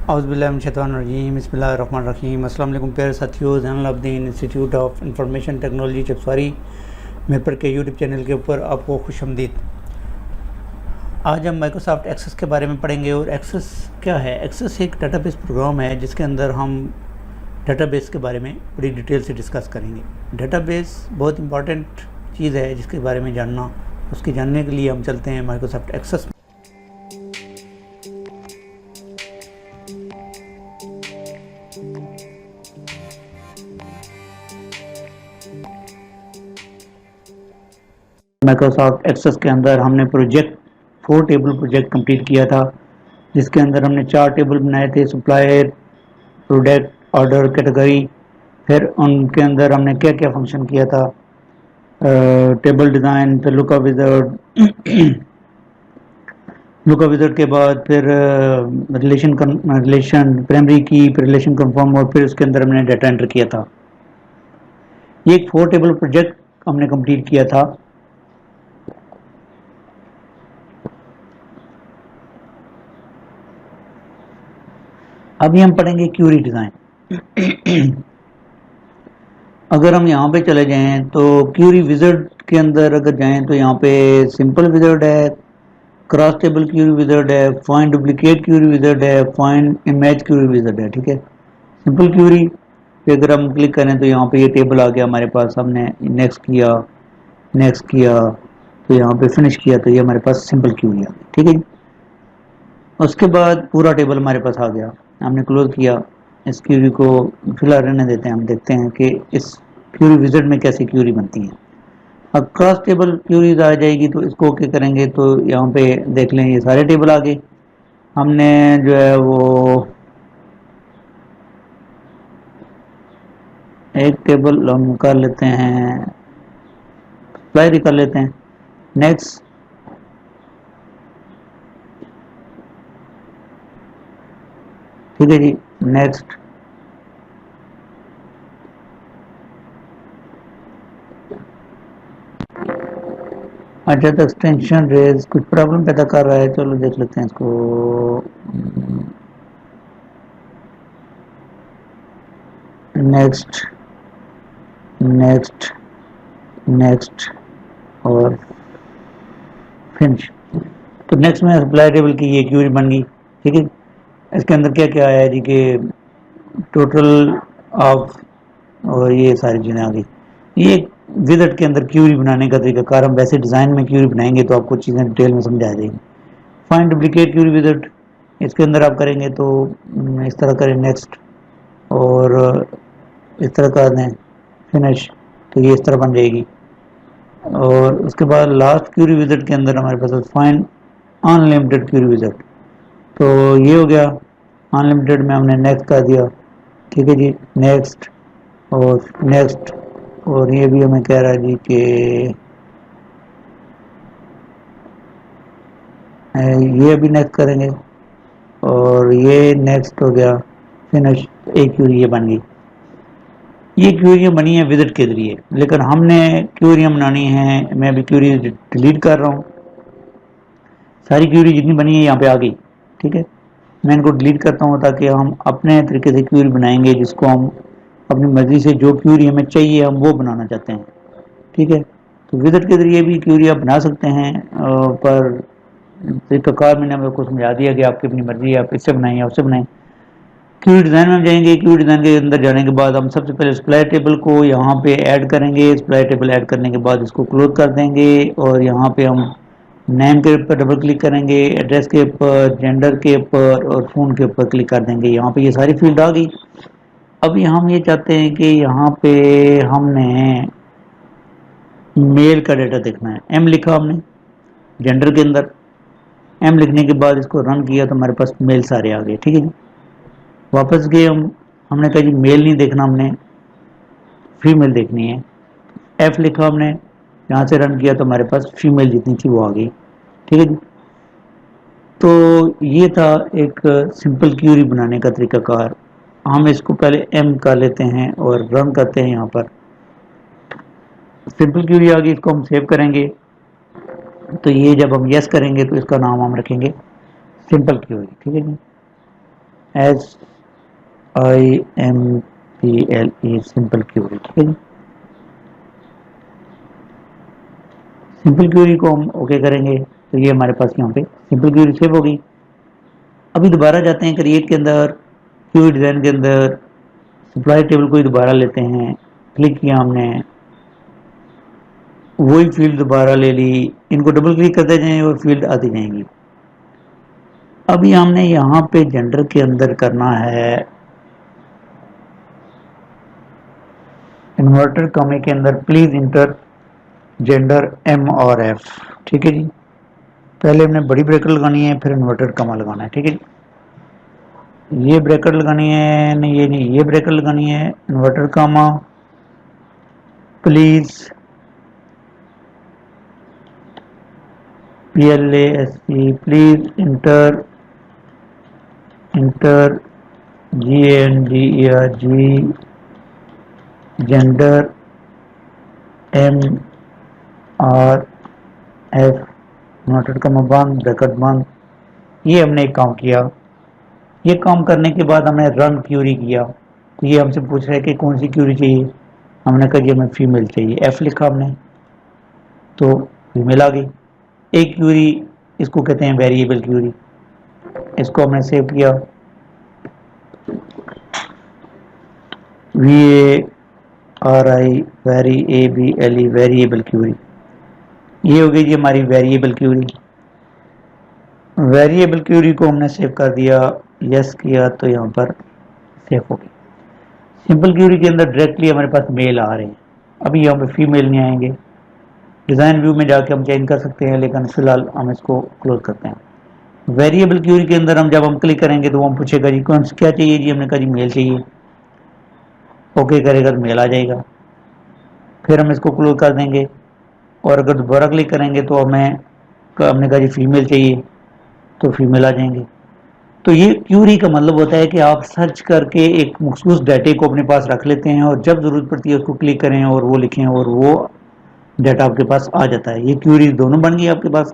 औज़ुबिल्लाहिमिनश्शैतानिर्रजीम बिस्मिल्लाहिर्रहमानिर्रहीम। अस्सलाम वालेकुम प्यारे साथियों, Zainul Abideen institute of information technology चिप्सवारी मेपर के यूट्यूब चैनल के ऊपर आपको खुशामदीद। आज हम माइक्रोसॉफ्ट एक्सेस के बारे में पढ़ेंगे। और एक्सेस क्या है? एक्सेस एक डाटाबेस प्रोग्राम है जिसके अंदर हम डाटाबेस के बारे में बड़ी डिटेल से डिस्कस करेंगे। डाटाबेस बहुत इंपॉर्टेंट चीज़ है जिसके बारे में जानना, उसके जानने के लिए हम चलते हैं माइक्रोसॉफ्ट एक्सेस। माइक्रोसॉफ्ट एक्सेस के अंदर हमने 4 टेबल प्रोजेक्ट कंप्लीट किया था, जिसके अंदर हमने 4 टेबल बनाए थे: सप्लायर, प्रोडक्ट, ऑर्डर, कैटेगरी। फिर उनके अंदर हमने क्या क्या फंक्शन किया था, टेबल डिज़ाइन, फिर लुकअप विज़ार्ड लुकअप विज़ार्ड के बाद फिर रिलेशन प्राइमरी की, फिर रिलेशन कन्फर्म, और फिर उसके अंदर हमने डाटा एंटर किया था। ये एक 4 टेबल प्रोजेक्ट हमने कंप्लीट किया था। अभी हम पढ़ेंगे क्यूरी डिज़ाइन। अगर हम यहाँ पे चले जाएं तो क्यूरी विज़ार्ड के अंदर अगर जाएं तो यहाँ पे सिंपल विज़ार्ड है, क्रॉस टेबल क्यूरी विज़ार्ड है, फाइंड डुप्लीकेट क्यूरी विज़ार्ड है, फाइंड इमेज क्यूरी विज़ार्ड है। ठीक है, सिंपल क्यूरी पे अगर हम क्लिक करें तो यहाँ पे ये टेबल आ गया हमारे पास। हमने नेक्स्ट किया तो यहाँ पे फिनिश किया तो ये हमारे पास सिंपल क्यूरी आ गई। ठीक है, उसके बाद पूरा टेबल हमारे पास आ गया, हमने क्लोज किया। इस क्यूरी को फिलहाल रहने देते हैं, हम देखते हैं कि इस क्यूरी विज़ार्ड में कैसी क्यूरी बनती है। अब क्रॉस टेबल क्यूरीज आ जाएगी तो इसको ओके करेंगे तो यहाँ पे देख लें ये सारे टेबल आ गए। हमने जो है वो एक टेबल हम कर लेते हैं, सप्लाई कर लेते हैं। नेक्स्ट, ठीक है जी, नेक्स्ट। अच्छा, तो एक्सटेंशन रेज कुछ प्रॉब्लम पैदा कर रहा है, चलो देख लेते हैं इसको। नेक्स्ट नेक्स्ट नेक्स्ट और फिनिश। तो नेक्स्ट में सप्लाई टेबल की ये क्यूरी बन गई। ठीक है, इसके अंदर क्या क्या आया जी कि टोटल ऑफ, और ये सारी चीज़ें आ गई। ये विज़ार्ड के अंदर क्यूरी बनाने का तरीका कार, हम वैसे डिज़ाइन में क्यूरी बनाएंगे तो आपको चीज़ें डिटेल में समझ आ जाएगी। फाइंड डुप्लीकेट क्यूरी विज़ार्ड, इसके अंदर आप करेंगे तो इस तरह करें नेक्स्ट, और इस तरह कर दें फिनिश, तो ये इस तरह बन जाएगी। और उसके बाद लास्ट क्यूरी विज़ार्ड के अंदर हमारे पास फाइंड अनलिमिटेड क्यूरी विज़ार्ड, तो ये हो गया। अनलिमिटेड में हमने नेक्स्ट कर दिया। ठीक है जी, नेक्स्ट और नेक्स्ट, और ये भी हमें कह रहा है जी कि ये भी नेक्स्ट करेंगे, और ये नेक्स्ट हो गया फिनिश। एक क्यूरी ये बन गई। ये क्यूरियाँ बनी है विज़ार्ड के ज़रिए, लेकिन हमने क्यूरियाँ बनानी है। मैं अभी क्यूरी डिलीट कर रहा हूँ, सारी क्यूरी जितनी बनी है यहाँ पे आ गई। ठीक है, मैं इनको डिलीट करता हूँ ताकि हम अपने तरीके से क्यूरी बनाएंगे जिसको हम अपनी मर्ज़ी से, जो क्यूरी हमें चाहिए हम वो बनाना चाहते हैं। ठीक है, तो विज़ार्ड के ज़रिए भी क्यूरी आप बना सकते हैं, पर तरीक़ाकार मैंने आपको समझा दिया कि आपकी अपनी मर्ज़ी है, आप इससे बनाएं या उससे बनाएं। क्यूरी डिज़ाइन में हम जाएंगे। क्यूरी डिज़ाइन के अंदर जाने के बाद हम सबसे पहले सप्लाई टेबल को यहाँ पे ऐड करेंगे। सप्लाई टेबल ऐड करने के बाद इसको क्लोज कर देंगे, और यहाँ पे हम नेम के ऊपर डबल क्लिक करेंगे, एड्रेस के ऊपर, जेंडर के ऊपर और फ़ोन के ऊपर क्लिक कर देंगे। यहाँ पे ये सारी फील्ड आ गई। अभी हम ये चाहते हैं कि यहाँ पे हमने मेल का डाटा देखना है। एम लिखा हमने जेंडर के अंदर, एम लिखने के बाद इसको रन किया तो हमारे पास मेल सारे आ गए। ठीक है जी, वापस गए हमने कहा जी मेल नहीं देखना, हमने फीमेल देखनी है। एफ लिखा हमने, यहाँ से रन किया तो हमारे पास फीमेल जितनी थी वो आ गई। ठीक है जी, तो ये था एक सिंपल क्यूरी बनाने का तरीकाकार। हम इसको पहले एम कर लेते हैं और रन करते हैं। यहाँ पर सिंपल क्यूरी आ गई, इसको हम सेव करेंगे। तो ये जब हम यस करेंगे तो इसका नाम हम रखेंगे सिंपल क्यूरी। ठीक है जी, SIMPLE सिंपल क्यूरी, ठीक है जी। सिंपल क्यूरी को हम ओके करेंगे तो ये हमारे पास यहाँ पे सिंपल क्यूरी सेव होगी। अभी दोबारा जाते हैं क्रिएट के अंदर, क्यूरी डिजाइन के अंदर सप्लाई टेबल को ही दोबारा लेते हैं, क्लिक किया हमने, वही फील्ड दोबारा ले ली, इनको डबल क्लिक करते जाएं और फील्ड आती जाएंगी। अभी हमने यहाँ पे जेंडर के अंदर करना है इन्वर्टर कॉमे के अंदर प्लीज इंटर जेंडर M और F, ठीक है जी। पहले हमने बड़ी ब्रैकेट लगानी है, फिर इन्वर्टर कॉमा लगाना है, ठीक है जी। ये ब्रैकेट लगानी है, नहीं ये नहीं, ये ब्रैकेट लगानी है, inverter comma please PLASE please inter GENDER gender M और F, इन्वर्टर कॉमा बंद, ब्रैकेट बंद। ये हमने एक काम किया। ये काम करने के बाद हमने रन क्यूरी किया तो ये हमसे पूछ रहा है कि कौन सी क्यूरी चाहिए। हमने कहा जी हमें फीमेल चाहिए, F लिखा हमने तो फीमेल आ गई। एक क्यूरी, इसको कहते हैं वेरिएबल क्यूरी, इसको हमने सेव किया, VARI वेरिएबल वेरिएबल क्यूरी। ये हो गई जी हमारी वेरिएबल क्यूरी। वेरिएबल क्यूरी को हमने सेव कर दिया, यस किया तो यहाँ पर सेव हो गई। सिंपल क्यूरी के अंदर डायरेक्टली हमारे पास मेल आ रहे हैं, अभी यहाँ पे फीमेल नहीं आएंगे। डिज़ाइन व्यू में जाके हम चेंज कर सकते हैं, लेकिन फिलहाल हम इसको क्लोज करते हैं। वेरिएबल क्यूरी के अंदर जब हम क्लिक करेंगे तो वो हम पूछेगा जी कौन सा क्या चाहिए जी, हमने कहा जी मेल चाहिए, ओके करेगा तो मेल आ जाएगा। फिर हम इसको क्लोज कर देंगे और अगर दोबारा क्लिक करेंगे तो हमने कहा जी फीमेल चाहिए तो फीमेल आ जाएंगे। तो ये क्यूरी का मतलब होता है कि आप सर्च करके एक मखसूस डाटे को अपने पास रख लेते हैं और जब ज़रूरत पड़ती है उसको क्लिक करें और वो लिखें और वो डाटा आपके पास आ जाता है। ये क्यूरी दोनों बन गई आपके पास,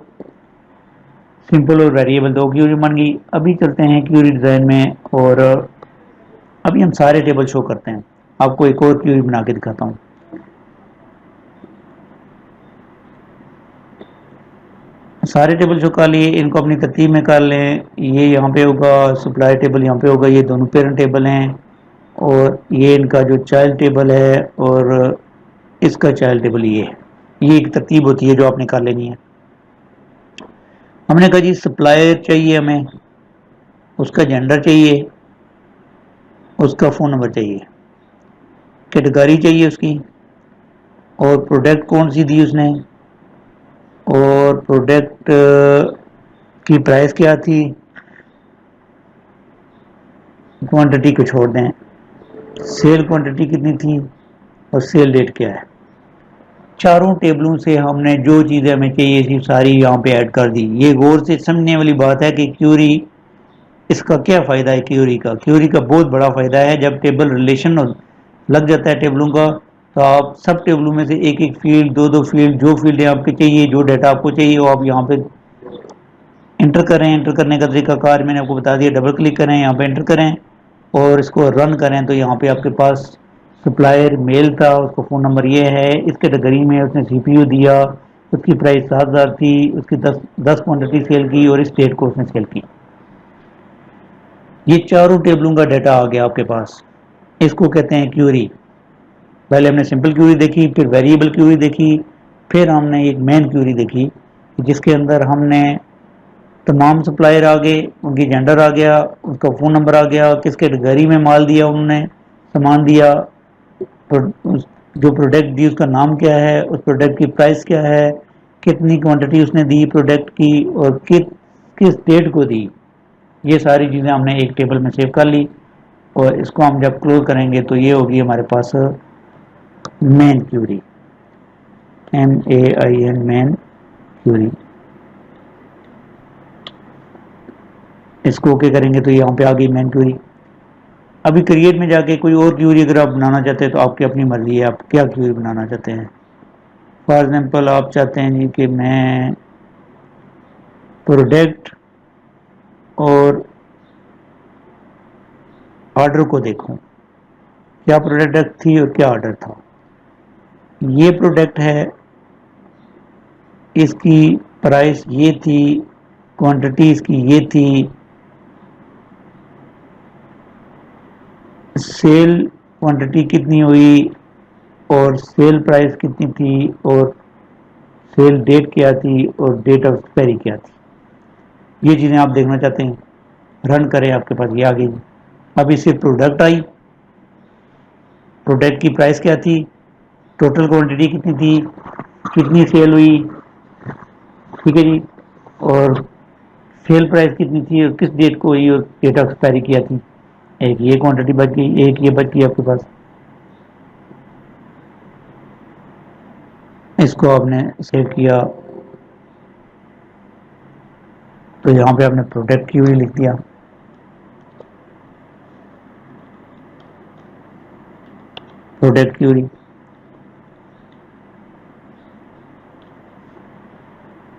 सिंपल और वेरिएबल दो क्यूरी बन गई। अभी चलते हैं क्यूरी डिज़ाइन में और अभी हम सारे टेबल शो करते हैं। आपको एक और क्यूरी बना के दिखाता हूँ। सारे टेबल शो कर लिए, इनको अपनी तरतीब में कर लें। ये यहाँ पे होगा, सप्लाई टेबल यहाँ पे होगा, ये दोनों पेरेंट टेबल हैं और ये इनका जो चाइल्ड टेबल है और इसका चाइल्ड टेबल ये है। ये एक तरतीब होती है जो आपने कर लेनी है। हमने कहा जी सप्लायर चाहिए, हमें उसका जेंडर चाहिए, उसका फ़ोन नंबर चाहिए, कैटेगरी चाहिए उसकी, और प्रोडक्ट कौन सी दी उसने, और प्रोडक्ट की प्राइस क्या थी, क्वांटिटी को छोड़ दें, सेल क्वांटिटी कितनी थी और सेल डेट क्या है। चारों टेबलों से हमने जो चीज़ें हमें चाहिए थी सारी यहाँ पे ऐड कर दी। ये गौर से समझने वाली बात है कि क्यूरी, इसका क्या फ़ायदा है क्यूरी का बहुत बड़ा फ़ायदा है। जब टेबल रिलेशन लग जाता है टेबलों का तो आप सब टेबलों में से एक एक फील्ड, दो फील्ड, जो फील्ड आपके चाहिए, जो डाटा आपको चाहिए वो आप यहाँ पे इंटर करें। इंटर करने का तरीकाकार मैंने आपको बता दिया, डबल क्लिक करें, यहाँ पे इंटर करें और इसको रन करें तो यहाँ पे आपके पास सप्लायर मेल था, उसका फ़ोन नंबर ये है, इस कैटेगरी में उसने CPU दिया, उसकी प्राइस 7,000 थी, उसकी 10 क्वांटिटी सेल की और इस डेट को उसने सेल की। ये चारों टेबलों का डाटा आ गया आपके पास, इसको कहते हैं क्यूरी। पहले हमने सिंपल क्यूरी देखी, फिर वेरिएबल क्यूरी देखी, फिर हमने एक मेन क्यूरी देखी जिसके अंदर हमने तमाम सप्लायर आ गए, उनकी जेंडर आ गया, उसका फ़ोन नंबर आ गया, किस कैटेगरी में माल दिया उन्होंने, सामान दिया, जो प्रोडक्ट दी उसका नाम क्या है, उस प्रोडक्ट की प्राइस क्या है, कितनी क्वांटिटी उसने दी प्रोडक्ट की और किस डेट को दी। ये सारी चीज़ें हमने एक टेबल में सेव कर ली और इसको हम जब क्लोज करेंगे तो ये होगी हमारे पास main query, MAIN main query. इसको ओके करेंगे तो यहाँ पे आ गई मेन क्यूरी। अभी क्रिएट में जाके कोई और क्यूरी अगर आप बनाना चाहते हैं तो आपकी अपनी मर्जी है, आप क्या क्यूरी बनाना चाहते हैं। फॉर एग्जांपल आप चाहते हैं जी कि मैं प्रोडक्ट और ऑर्डर को देखूं, क्या प्रोडक्ट थी और क्या ऑर्डर था। ये प्रोडक्ट है, इसकी प्राइस ये थी, क्वांटिटी इसकी ये थी, सेल क्वांटिटी कितनी हुई और सेल प्राइस कितनी थी और सेल डेट क्या थी और डेट ऑफ एक्सपायरी क्या थी। ये चीज़ें आप देखना चाहते हैं, रन करें, आपके पास ये आ गई। अब इससे प्रोडक्ट आई, प्रोडक्ट की प्राइस क्या थी, टोटल क्वांटिटी कितनी थी, कितनी सेल हुई, ठीक है जी, और सेल प्राइस कितनी थी और किस डेट को हुई और डेट ऑफ एक्सपायरी किया थी। एक ये क्वांटिटी बच गई, एक ये बच गई आपके पास। इसको आपने सेव किया तो यहाँ पे आपने प्रोडक्ट क्यूरी लिख दिया, प्रोडक्ट क्यूरी।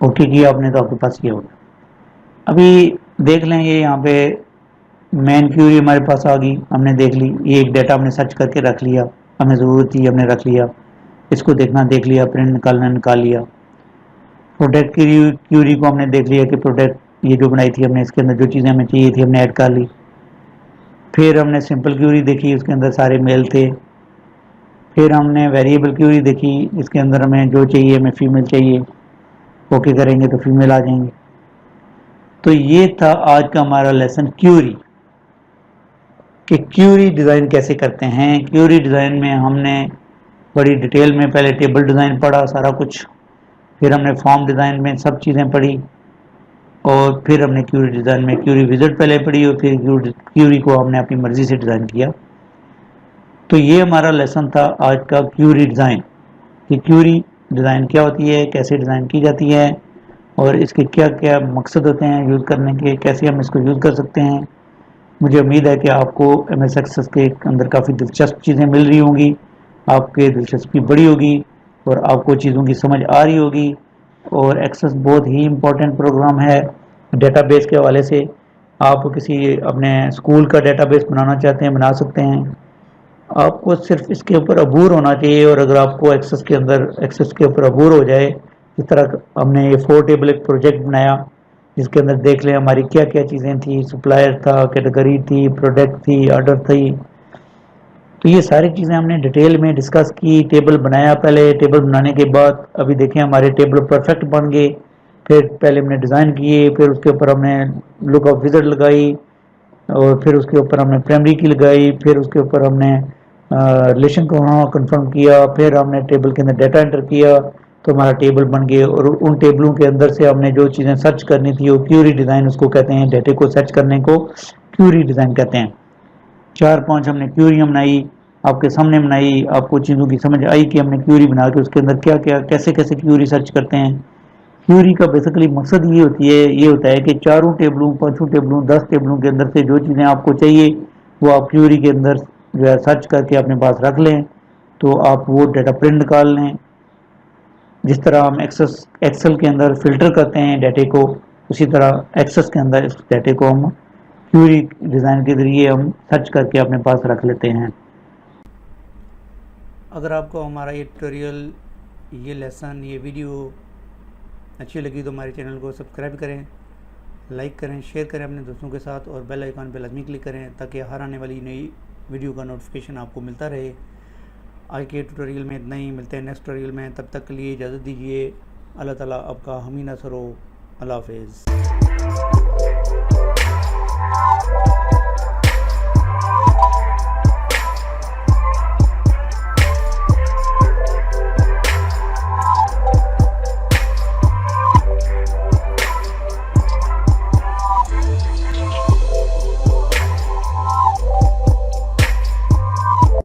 ओके किया आपने तो आपके पास ये होगा। अभी देख लें, ये यहाँ पे मेन क्यूरी हमारे पास आ गई, हमने देख ली, ये एक डाटा हमने सर्च करके रख लिया, हमें ज़रूरत थी हमने रख लिया, इसको देखना देख लिया, प्रिंट निकालना निकाल लिया। प्रोडक्ट क्यूरी को हमने देख लिया कि प्रोडक्ट ये जो बनाई थी हमने, इसके अंदर जो चीज़ें हमें चाहिए थी हमने ऐड कर ली। फिर हमने सिंपल क्यूरी देखी, उसके अंदर सारे मेल थे। फिर हमने वेरिएबल क्यूरी देखी, इसके अंदर हमें जो चाहिए, हमें फीमेल चाहिए, ओके करेंगे तो फीमेल आ जाएंगे। तो ये था आज का हमारा लेसन क्यूरी, कि क्यूरी डिज़ाइन कैसे करते हैं। क्यूरी डिज़ाइन में हमने बड़ी डिटेल में पहले टेबल डिज़ाइन पढ़ा सारा कुछ, फिर हमने फॉर्म डिज़ाइन में सब चीज़ें पढ़ी, और फिर हमने क्यूरी डिज़ाइन में क्यूरी विजिट पहले पढ़ी, और फिर क्यूरी को हमने अपनी मर्ज़ी से डिज़ाइन किया। तो ये हमारा लेसन था आज का क्यूरी डिज़ाइन, कि क्यूरी डिज़ाइन क्या होती है, कैसे डिज़ाइन की जाती है, और इसके क्या क्या मकसद होते हैं यूज़ करने के, कैसे हम इसको यूज़ कर सकते हैं। मुझे उम्मीद है कि आपको MS एक्सेस के अंदर काफ़ी दिलचस्प चीज़ें मिल रही होंगी, आपके दिलचस्पी बढ़ी होगी और आपको चीज़ों की समझ आ रही होगी। और एक्सेस बहुत ही इम्पोर्टेंट प्रोग्राम है डेटाबेस के हवाले से। आप किसी अपने स्कूल का डेटाबेस बनाना चाहते हैं, बना सकते हैं। आपको सिर्फ इसके ऊपर अबूर होना चाहिए, और अगर आपको एक्सेस के ऊपर अबूर हो जाए, इस तरह हमने ये 4 टेबल एक प्रोजेक्ट बनाया जिसके अंदर देख लें हमारी क्या क्या चीज़ें थी, सप्लायर था, कैटेगरी थी, प्रोडक्ट थी, ऑर्डर थी। तो ये सारी चीज़ें हमने डिटेल में डिस्कस की, टेबल बनाया। पहले टेबल बनाने के बाद अभी देखें हमारे टेबल परफेक्ट बन गए। फिर पहले हमने डिज़ाइन किए, फिर उसके ऊपर हमने लुकअप विज़ार्ड लगाई, और फिर उसके ऊपर हमने प्राइमरी की लगाई, फिर उसके ऊपर हमने रिलेशन को कंफर्म किया, फिर हमने टेबल के अंदर डाटा एंटर किया तो हमारा टेबल बन गए। और उन टेबलों के अंदर से हमने जो चीज़ें सर्च करनी थी वो क्यूरी डिज़ाइन उसको कहते हैं, डाटे को सर्च करने को क्यूरी डिज़ाइन कहते हैं। 4-5 हमने क्यूरियाँ बनाई, आपके सामने बनाई, आपको चीज़ों की समझ आई कि हमने क्यूरी बना के उसके अंदर क्या क्या कैसे कैसे क्यूरी सर्च करते हैं। क्यूरी का बेसिकली मकसद ये होता है कि 4 टेबलों, 5 टेबलों, 10 टेबलों के अंदर से जो चीज़ें आपको चाहिए वो आप क्यूरी के अंदर जो है सर्च करके अपने पास रख लें, तो आप वो डाटा प्रिंट निकाल लें। जिस तरह हम एक्सेल के अंदर फिल्टर करते हैं डाटे को, उसी तरह एक्सेस के अंदर इस डाटे को हम क्यूरी डिज़ाइन के ज़रिए हम सर्च करके अपने पास रख लेते हैं। अगर आपको हमारा ये ट्यूटोरियल, ये लेसन, ये वीडियो अच्छी लगी तो हमारे चैनल को सब्सक्राइब करें, लाइक करें, शेयर करें अपने दोस्तों के साथ, और बेल आइकन पर लाजमी क्लिक करें ताकि हर आने वाली नई वीडियो का नोटिफिकेशन आपको मिलता रहे। आज के ट्यूटोरियल में इतना ही, मिलते हैं नेक्स्ट ट्यूटोरियल में। तब तक के लिए इजाज़त दीजिए। अल्लाह ताला आपका हामी नसर हो। अल्लाह हाफ़िज़।